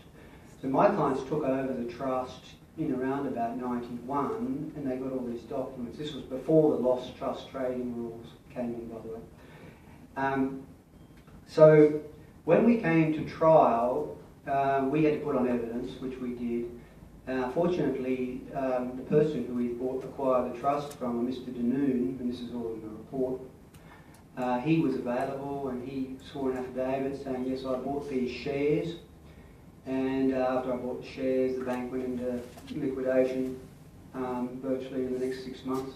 So my clients took over the trust in around about 91, and they got all these documents. This was before the lost trust trading rules came in, by the way. So when we came to trial, we had to put on evidence, which we did. Fortunately, the person who we acquired the trust from, Mr. Danoon, and this is all in the report, he was available and he swore an affidavit saying, yes, I bought these shares, and after I bought the shares, the bank went into liquidation virtually in the next 6 months.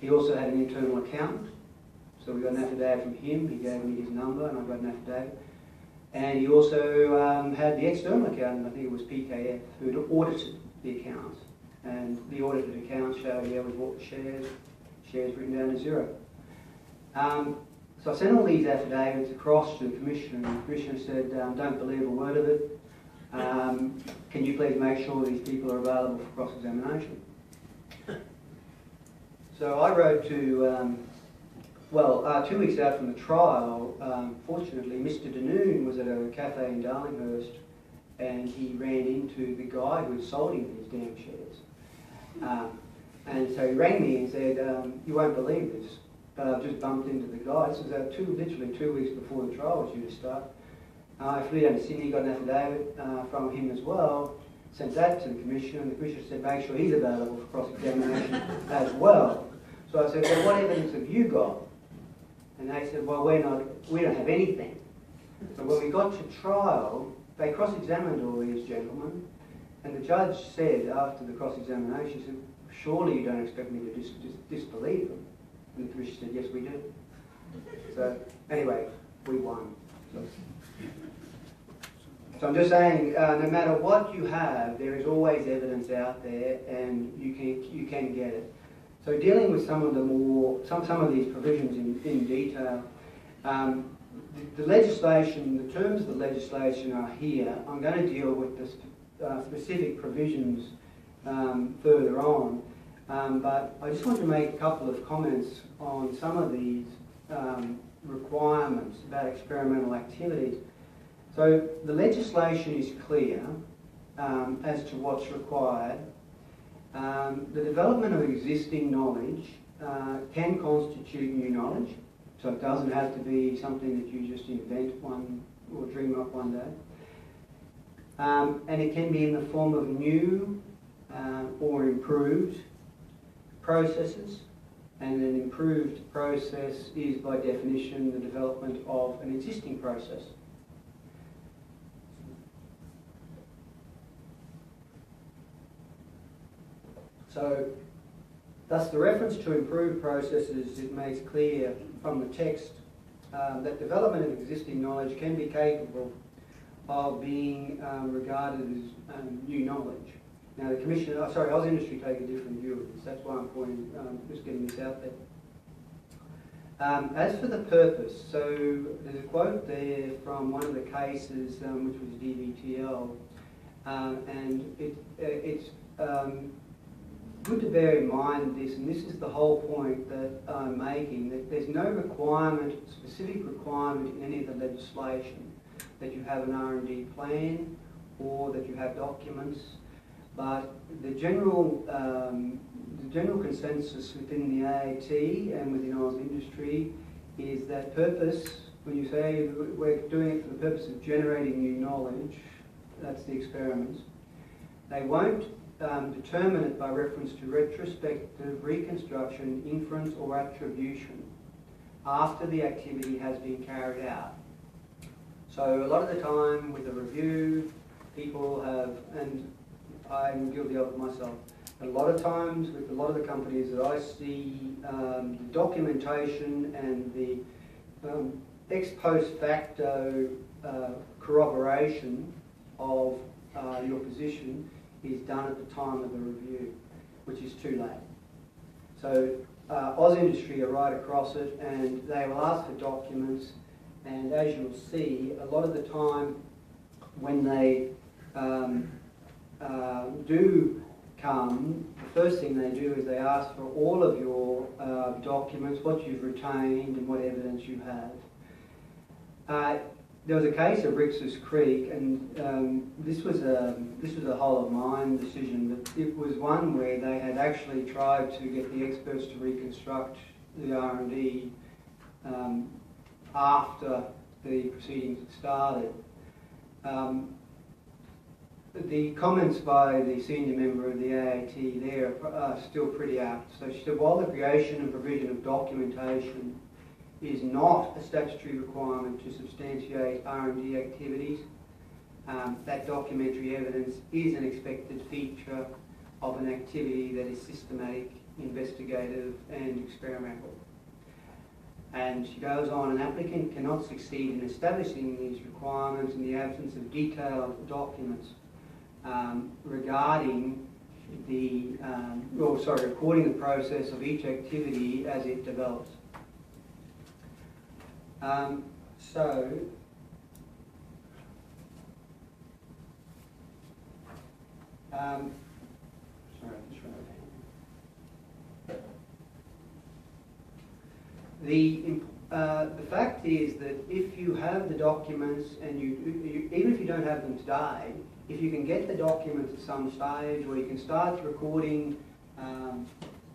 He also had an internal accountant, so we got an affidavit from him. He gave me his number and I got an affidavit. And he also had the external accountant, I think it was PKF, who had audited the accounts. And the audited accounts showed, yeah, we bought the shares written down as zero. So I sent all these affidavits across to the Commissioner, and the Commissioner said, don't believe a word of it. Can you please make sure these people are available for cross-examination? So I wrote to, 2 weeks out from the trial, fortunately, Mr. Danoon was at a cafe in Darlinghurst, and he ran into the guy who had sold him these damn shares. And so he rang me and said, you won't believe this, but I've just bumped into the guy. This was literally 2 weeks before the trial was due to start. I flew down to Sydney, got an affidavit from him as well, sent that to the Commissioner, and the Commissioner said, make sure he's available for cross-examination as well. So I said, well, what evidence have you got? And they said, well, we don't have anything. So when we got to trial, they cross-examined all these gentlemen, and the judge said after the cross-examination, he said, surely you don't expect me to disbelieve them? And the Commissioner said, yes, we do. So anyway, we won. So I'm just saying, no matter what you have, there is always evidence out there, and you can get it. So dealing with some of these provisions in detail, the legislation, the terms of the legislation are here. I'm going to deal with the specific provisions further on, but I just want to make a couple of comments on some of these requirements about experimental activities. So the legislation is clear as to what's required. The development of existing knowledge can constitute new knowledge, so it doesn't have to be something that you just invent one or dream up one day. And it can be in the form of new or improved processes, and an improved process is by definition the development of an existing process. So, thus the reference to improved processes, it makes clear from the text that development of existing knowledge can be capable of being regarded as new knowledge. Now the Commission, Oz Industry take a different view of this. That's why I'm pointing, just getting this out there. As for the purpose, so there's a quote there from one of the cases, which was DVTL, and it's good to bear in mind this, and this is the whole point that I'm making, that there's no requirement, specific requirement in any of the legislation that you have an R&D plan or that you have documents, but the general consensus within the AAT and within Oz Industry is that purpose, when you say we're doing it for the purpose of generating new knowledge, that's the experiments, they won't determine it by reference to retrospective reconstruction, inference or attribution after the activity has been carried out. So a lot of the time with a review, people have, and I'm guilty of it myself, a lot of times with a lot of the companies that I see, the documentation and the ex post facto corroboration of your position is done at the time of the review, which is too late. So Oz Industry are right across it, and they will ask for documents, and as you'll see, a lot of the time when they do come, the first thing they do is they ask for all of your documents, what you've retained and what evidence you have. There was a case of Rix's Creek, and this was a whole of mine decision, but it was one where they had actually tried to get the experts to reconstruct the R&D after the proceedings had started. The comments by the senior member of the AAT there are still pretty apt. So she said, while the creation and provision of documentation is not a statutory requirement to substantiate R&D activities, that documentary evidence is an expected feature of an activity that is systematic, investigative and experimental. And she goes on, an applicant cannot succeed in establishing these requirements in the absence of detailed documents regarding the, recording the process of each activity as it develops. The fact is that if you have the documents and even if you don't have them today, if you can get the documents at some stage, or you can start recording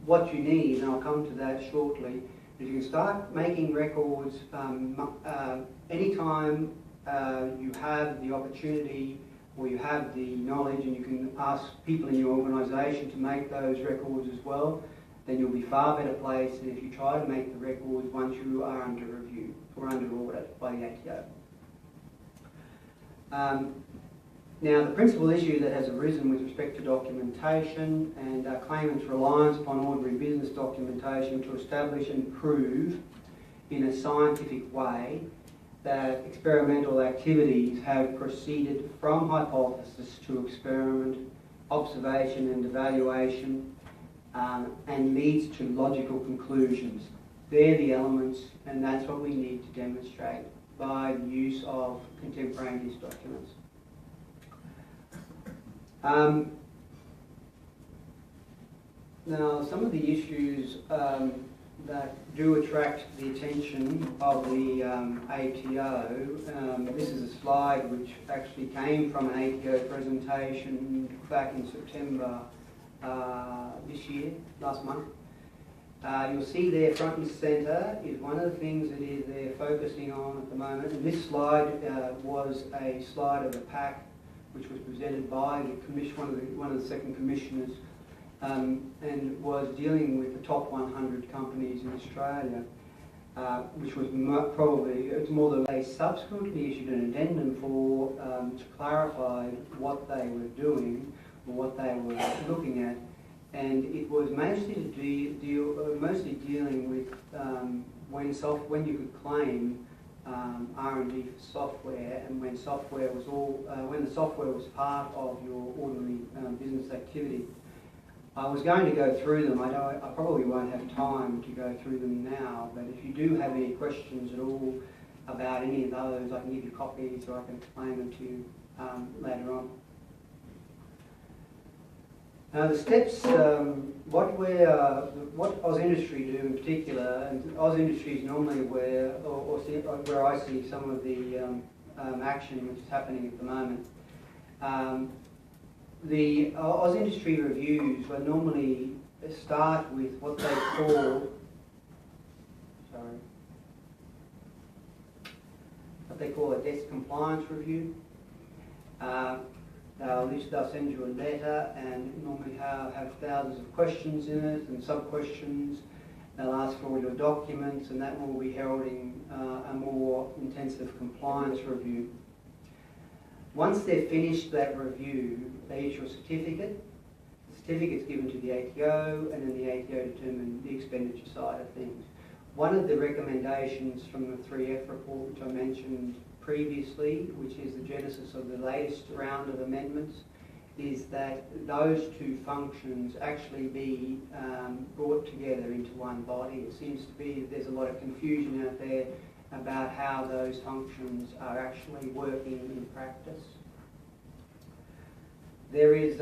what you need, and I'll come to that shortly, if you can start making records anytime you have the opportunity or you have the knowledge, and you can ask people in your organisation to make those records as well, then you'll be far better placed than if you try to make the records once you are under review or under audit by the ATO. Now, the principal issue that has arisen with respect to documentation and claimants' reliance upon ordinary business documentation to establish and prove in a scientific way that experimental activities have proceeded from hypothesis to experiment, observation and evaluation, and leads to logical conclusions. They're the elements, and that's what we need to demonstrate by the use of contemporaneous documents. Now, some of the issues that do attract the attention of the ATO, this is a slide which actually came from an ATO presentation back in September this year, last month. You'll see there front and centre is one of the things that they're focusing on at the moment, and this slide was a slide of a pack which was presented by the commission, one of the second commissioners, and was dealing with the top 100 companies in Australia, which was it's more than they subsequently issued an addendum for to clarify what they were doing or what they were looking at, and it was mostly mostly dealing with when you could claim R&D for software, and when software was when the software was part of your ordinary business activity. I was going to go through them. I probably won't have time to go through them now, but if you do have any questions at all about any of those, I can give you copies or I can explain them to you later on. Now the steps, what Oz Industry do in particular, and Oz Industry is normally where I see some of the action which is happening at the moment. The Oz Industry reviews will normally start with what they call a desk compliance review. They'll send you a letter, and normally have thousands of questions in it and sub-questions. They'll ask for all your documents, and that will be heralding a more intensive compliance review. Once they've finished that review, they issue a certificate. The certificate's given to the ATO, and then the ATO determines the expenditure side of things. One of the recommendations from the 3F report, which I mentioned previously, which is the genesis of the latest round of amendments, is that those two functions actually be brought together into one body. It seems to be that there's a lot of confusion out there about how those functions are actually working in practice. There is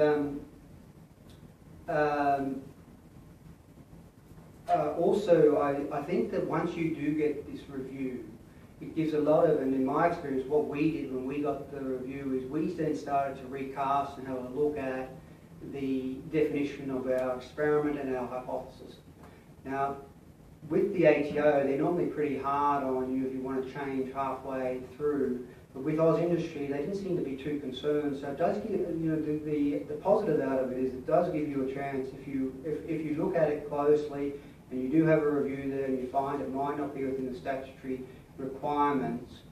also, I think that once you do get this review, it gives a lot of, and in my experience, what we did when we got the review is we then started to recast and have a look at the definition of our experiment and our hypothesis. Now, with the ATO, they're normally pretty hard on you if you want to change halfway through. But with Oz Industry, they didn't seem to be too concerned. So it does give, the positive out of it is it does give you a chance if you look at it closely and you do have a review there and you find it might not be within the statutory requirements,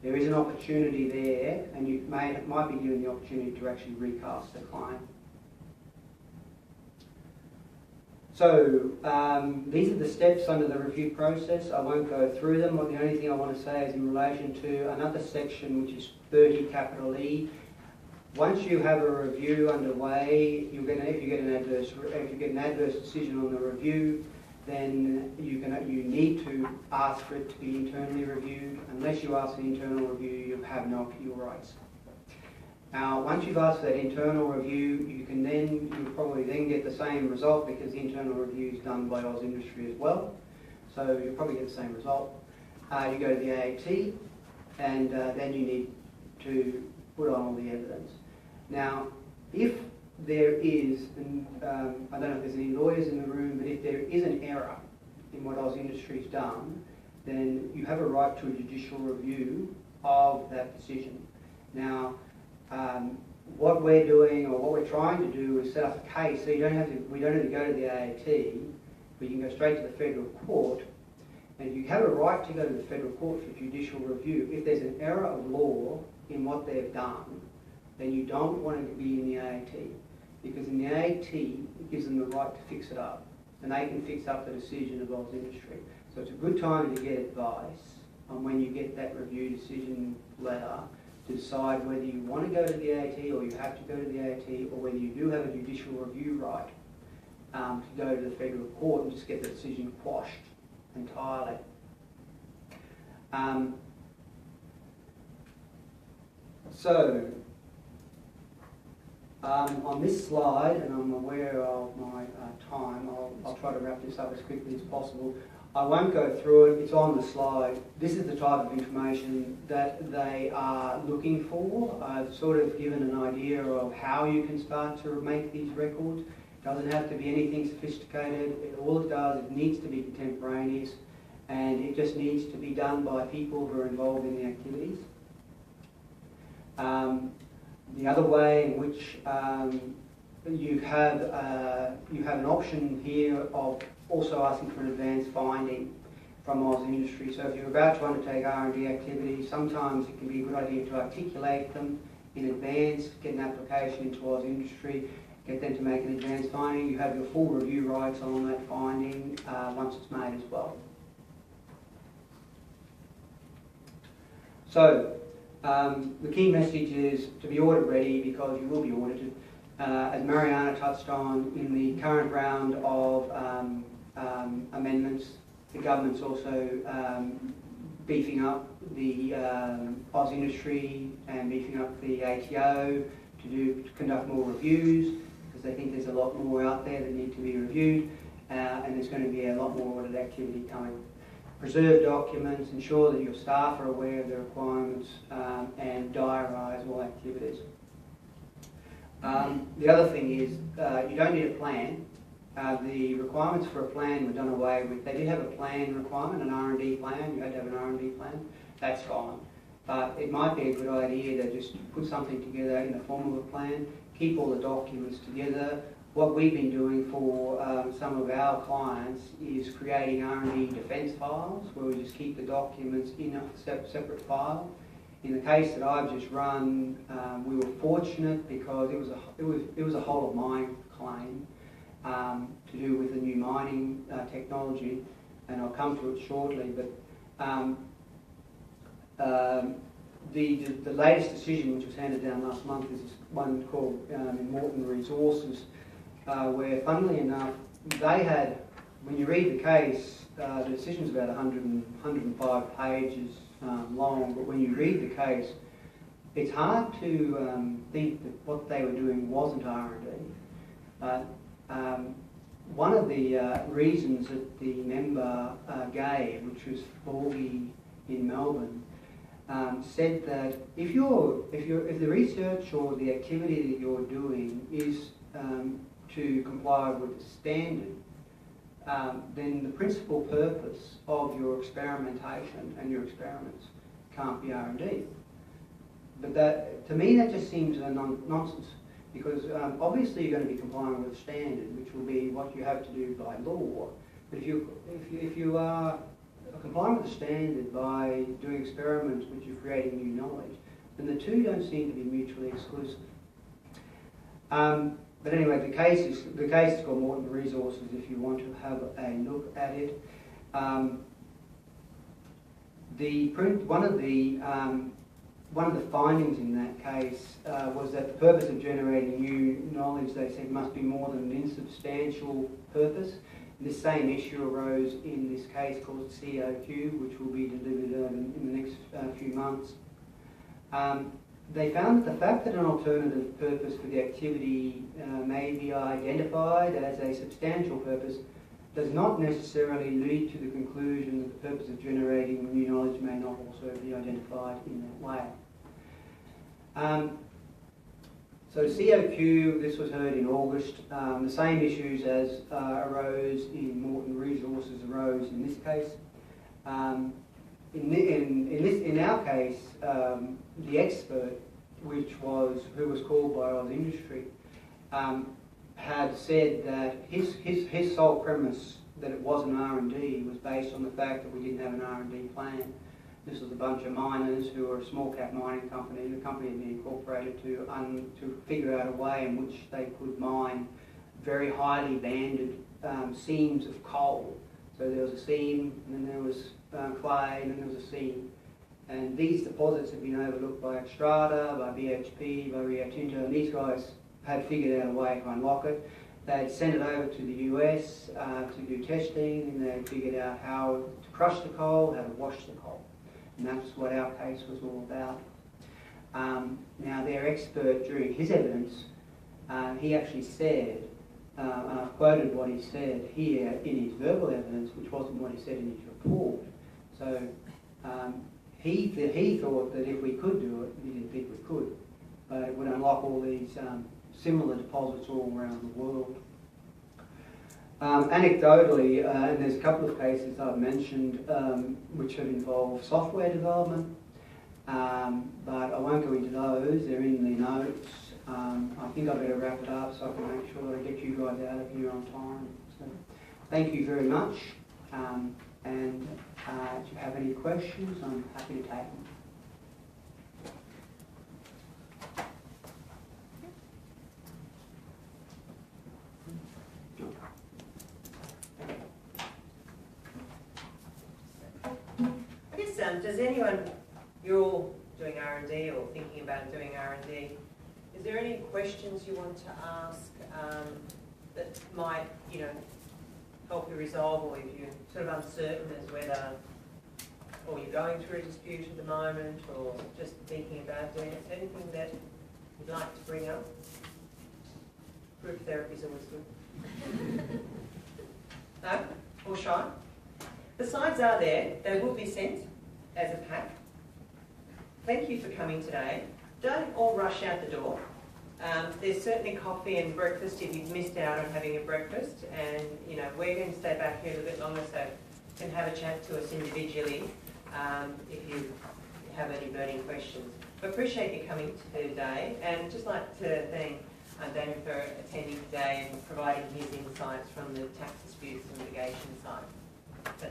there is an opportunity there, and you might be given the opportunity to actually recast the claim. So these are the steps under the review process. I won't go through them. The only thing I want to say is in relation to another section, which is 30 capital E. Once you have a review underway, if you get an adverse decision on the review, then you need to ask for it to be internally reviewed. Unless you ask for the internal review, you have no appeal rights. Now, once you've asked for that internal review, you'll probably then get the same result because the internal review is done by Oz Industry as well. So you'll probably get the same result. You go to the AAT, and then you need to put on all the evidence. Now, if there is, I don't know if there's any lawyers in the room, but if there is an error in what Oz Industry's done, then you have a right to a judicial review of that decision. Now, what we're doing, or what we're trying to do, is set up a case so we don't have to go to the AAT, but you can go straight to the federal court. And you have a right to go to the federal court for judicial review. If there's an error of law in what they've done, then you don't want to be in the AAT, because in the AAT it gives them the right to fix it up, and they can fix up the decision of Oz Industry. So it's a good time to get advice on when you get that review decision letter, to decide whether you want to go to the AAT or you have to go to the AAT, or whether you do have a judicial review right to go to the federal court and just get the decision quashed entirely. On this slide, and I'm aware of my time, I'll try to wrap this up as quickly as possible. I won't go through it, it's on the slide. This is the type of information that they are looking for. I've sort of given an idea of how you can start to make these records. It doesn't have to be anything sophisticated. All it does, it needs to be contemporaneous, and it just needs to be done by people who are involved in the activities. The other way in which you have an option here of also asking for an advance finding from Oz Industry. So if you're about to undertake R&D activities, sometimes it can be a good idea to articulate them in advance, get an application into Oz Industry, get them to make an advance finding. You have your full review rights on that finding once it's made as well. So, the key message is to be audit ready, because you will be audited. As Mariana touched on, in the current round of amendments, the government's also beefing up the Oz industry and beefing up the ATO to conduct more reviews, because they think there's a lot more out there that need to be reviewed, and there's going to be a lot more audit activity coming. Preserve documents, ensure that your staff are aware of the requirements, and diarise all activities. The other thing is you don't need a plan. The requirements for a plan were done away with. They did have a plan requirement, an R&D plan. You had to have an R&D plan. That's gone. But it might be a good idea to just put something together in the form of a plan, keep all the documents together. What we've been doing for some of our clients is creating R&D defence files, where we just keep the documents in a separate file. In the case that I've just run, we were fortunate because it was a whole of mine claim to do with the new mining technology, and I'll come to it shortly. But the latest decision, which was handed down last month, is one called Morton Resources, where, funnily enough, they had, when you read the case, the decision's about 105 pages long, but when you read the case, it's hard to think that what they were doing wasn't R&D. But one of the reasons that the member gave, which was Forgy in Melbourne, said that if the research or the activity that you're doing is to comply with the standard, then the principal purpose of your experimentation and your experiments can't be R&D. But that, to me, that just seems a nonsense, because obviously you're going to be complying with the standard, which will be what you have to do by law. But if you are complying with the standard by doing experiments which are creating new knowledge, then the two don't seem to be mutually exclusive. But anyway, the case is called Morton Resources if you want to have a look at it. One of the findings in that case was that the purpose of generating new knowledge, they said, must be more than an insubstantial purpose. This same issue arose in this case called COQ, which will be delivered in the next few months. They found that the fact that an alternative purpose for the activity may be identified as a substantial purpose does not necessarily lead to the conclusion that the purpose of generating new knowledge may not also be identified in that way. So COQ, this was heard in August. The same issues as arose in Morton Resources arose in this case. In our case, the expert, who was called by Oz Industry, had said that his sole premise that it wasn't R&D was based on the fact that we didn't have an R&D plan. This was a bunch of miners who were a small cap mining company. The company had been incorporated to figure out a way in which they could mine very highly banded seams of coal. So there was a seam, and then there was clay, and then there was a seam. And these deposits had been overlooked by Xstrata, by BHP, by Rio Tinto, and these guys had figured out a way to unlock it. They had sent it over to the US to do testing, and they had figured out how to crush the coal, how to wash the coal. And that's what our case was all about. Now, their expert, during his evidence, he actually said, and I've quoted what he said here in his verbal evidence, which wasn't what he said in his report. So he thought that if we could do it, he didn't think we could, but it would unlock all these similar deposits all around the world. Anecdotally, and there's a couple of cases I've mentioned which have involved software development, but I won't go into those, they're in the notes. I think I better wrap it up so I can make sure that I get you guys out of here on time. So, thank you very much, and if you have any questions, I'm happy to take them. does anyone, you're all doing R&D or thinking about doing R&D, is there any questions you want to ask that might, you know, help you resolve, or if you're sort of uncertain as whether, or you're going through a dispute at the moment, or just thinking about doing it, anything that you'd like to bring up? Group therapy is always good. No? Or shy? The slides are there. They will be sent as a pack. Thank you for coming today. Don't all rush out the door. There's certainly coffee and breakfast if you've missed out on having a breakfast, and you know we're going to stay back here a little bit longer so you can have a chat to us individually if you have any burning questions. I appreciate you coming today, and just like to thank Damien for attending today and providing his insights from the tax disputes and litigation side. So